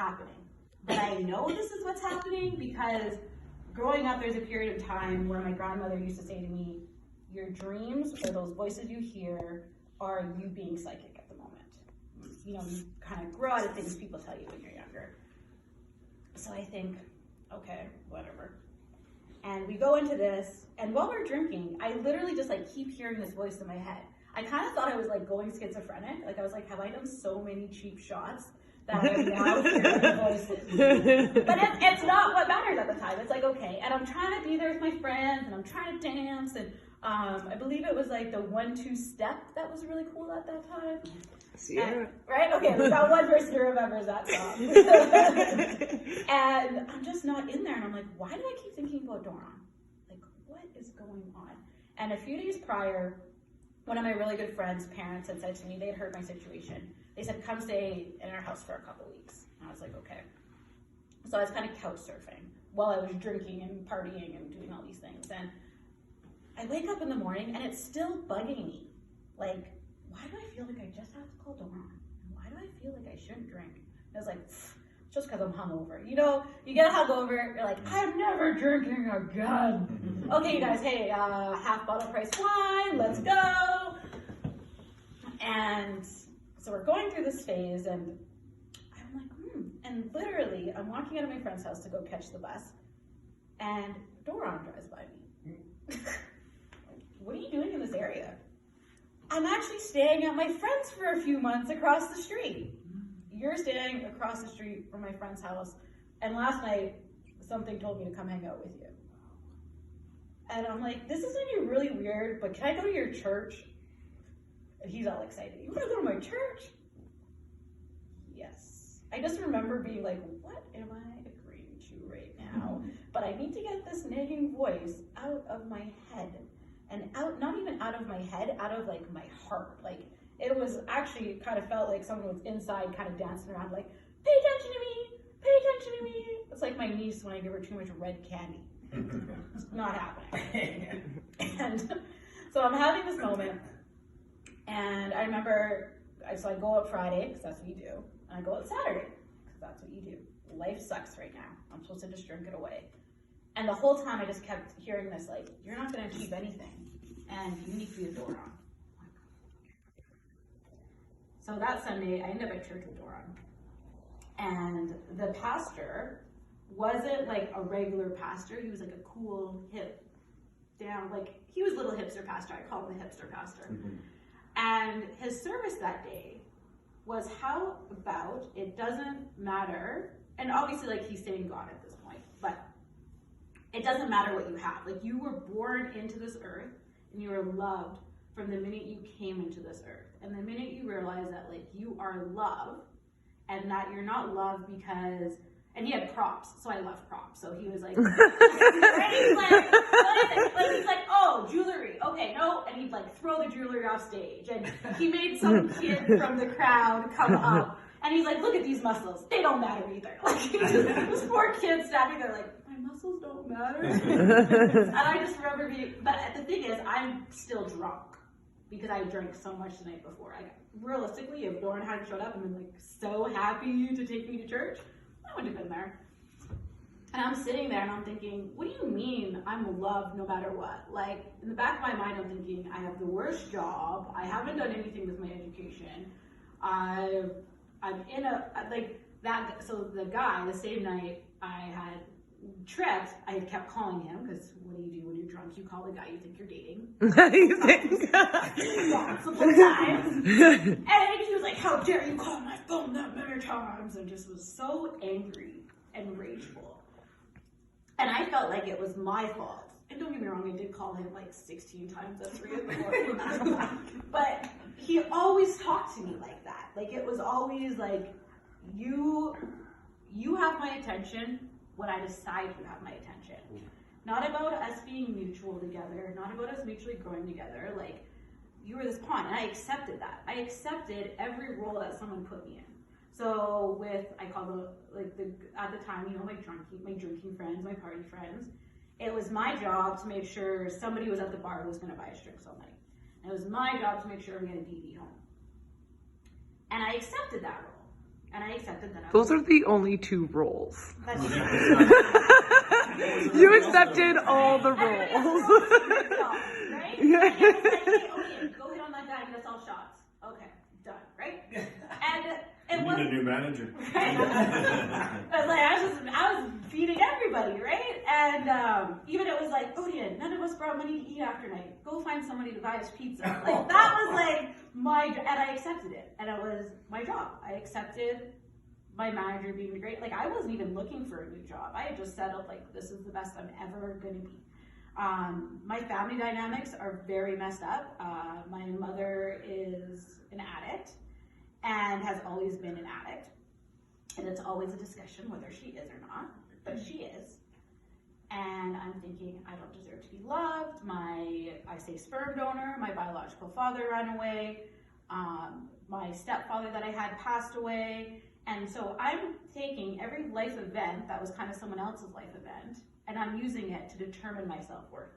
happening. But I know this is what's happening because growing up, there's a period of time where my grandmother used to say to me, your dreams or those voices you hear are you being psychic at the moment. You know, you kind of grow out of things people tell you when you're younger. So I think, okay, whatever. And we go into this, and while we're drinking, I literally just like keep hearing this voice in my head. I kind of thought I was like going schizophrenic. Like I was like, have I done so many cheap shots that I'm now hearing voices? But it's not what matters at the time. It's like, okay. And I'm trying to be there with my friends, and I'm trying to dance, and I believe it was like the 1-2 step that was really cool at that time. Yeah. Right? Okay, we got one person who remembers that song. And I'm just not in there, and I'm like, why do I keep thinking about Doron? Like, what is going on? And a few days prior, one of my really good friends' parents had said to me, they'd heard my situation. They said, come stay in our house for a couple weeks. And I was like, okay. So I was kind of couch surfing while I was drinking and partying and doing all these things. And I wake up in the morning and it's still bugging me. Like, why do I feel like I just have to call Doron? And why do I feel like I shouldn't drink? And I was like, just because I'm hungover. You know, you get a hungover, you're like, I'm never drinking again. Okay, you guys, hey, half bottle price wine, let's go. And so we're going through this phase, and I'm like, And literally, I'm walking out of my friend's house to go catch the bus, and Doron drives by me. What are you doing in this area? I'm actually staying at my friend's for a few months across the street. You're staying across the street from my friend's house, and last night, something told me to come hang out with you. And I'm like, this is gonna be really weird, but can I go to your church? And he's all excited. You wanna go to my church? Yes. I just remember being like, what am I agreeing to right now? But I need to get this nagging voice out of my head. And out, not even out of my head, out of like my heart. Like, it was actually kind of felt like someone was inside kind of dancing around like, pay attention to me, pay attention to me. It's like my niece when I give her too much red candy. It's not happening. And so I'm having this moment, and I remember, so I go out Friday, because that's what you do, and I go out Saturday, because that's what you do. Life sucks right now. I'm supposed to just drink it away. And the whole time I just kept hearing this, like, you're not going to achieve anything, and you need to be a Doron. So that Sunday, I ended up at church with Doron. And the pastor wasn't like a regular pastor. He was like a cool, hip, down, like, he was a little hipster pastor. I call him the hipster pastor. Mm-hmm. And his service that day was how about it doesn't matter, and obviously like he's saying God at this point, but it doesn't matter what you have. Like, you were born into this earth and you were loved from the minute you came into this earth. And the minute you realize that like you are loved and that you're not loved because, and he had props, so I love props. So he was like, right? He's like, oh, jewelry. Okay, no. And he'd like throw the jewelry off stage. And he made some kid from the crowd come up. And he's like, look at these muscles. They don't matter either. Like, those poor kids standing there like, my muscles don't matter. And I just remember being, but the thing is, I'm still drunk because I drank so much the night before. Realistically, if Doron hadn't showed up and been like so happy to take me to church, I wouldn't have been there. And I'm sitting there and I'm thinking, what do you mean I'm loved no matter what? Like, in the back of my mind, I'm thinking, I have the worst job. I haven't done anything with my education. I'm in so the guy, the same night I had tripped, I kept calling him, because what do you do when you're drunk? You call the guy you think you're dating. You think? Multiple times. And he was like, how dare you call my phone that many times? And just was so angry and rageful. And I felt like it was my fault. And don't get me wrong, I did call him like 16 times at 3 in the morning. But he always talked to me like that. Like, it was always like, you have my attention when I decide you have my attention. Not about us being mutual together, not about us mutually growing together. Like, you were this pawn, and I accepted that. I accepted every role that someone put me in. So with, I call them, at the time, you know, my drinking friends, my party friends, it was my job to make sure somebody was at the bar who was going to buy us drinks all night. And it was my job to make sure I'm getting DD home. And I accepted that role. And I accepted that. Those are the only 2 roles. That's You accepted all the Everybody else roles. knows it's their job, right? And I was like, hey, Odion, go hit on that guy and get us all shots. Okay, done, right? And it was You need a new manager. right? I was feeding everybody, right? And even it was like, Odion, none of us brought money to eat after night. Go find somebody to buy us pizza. Like that was like and I accepted it, and it was my job. I accepted my manager being great. Like I wasn't even looking for a new job. I had just settled like this is the best I'm ever gonna be. My family dynamics are very messed up. My mother is an addict and has always been an addict. And it's always a discussion whether she is or not, but she is. And I'm thinking, I don't deserve to be loved. I say sperm donor, my biological father ran away. My stepfather that I had passed away. And so I'm taking every life event that was kind of someone else's life event, and I'm using it to determine my self-worth.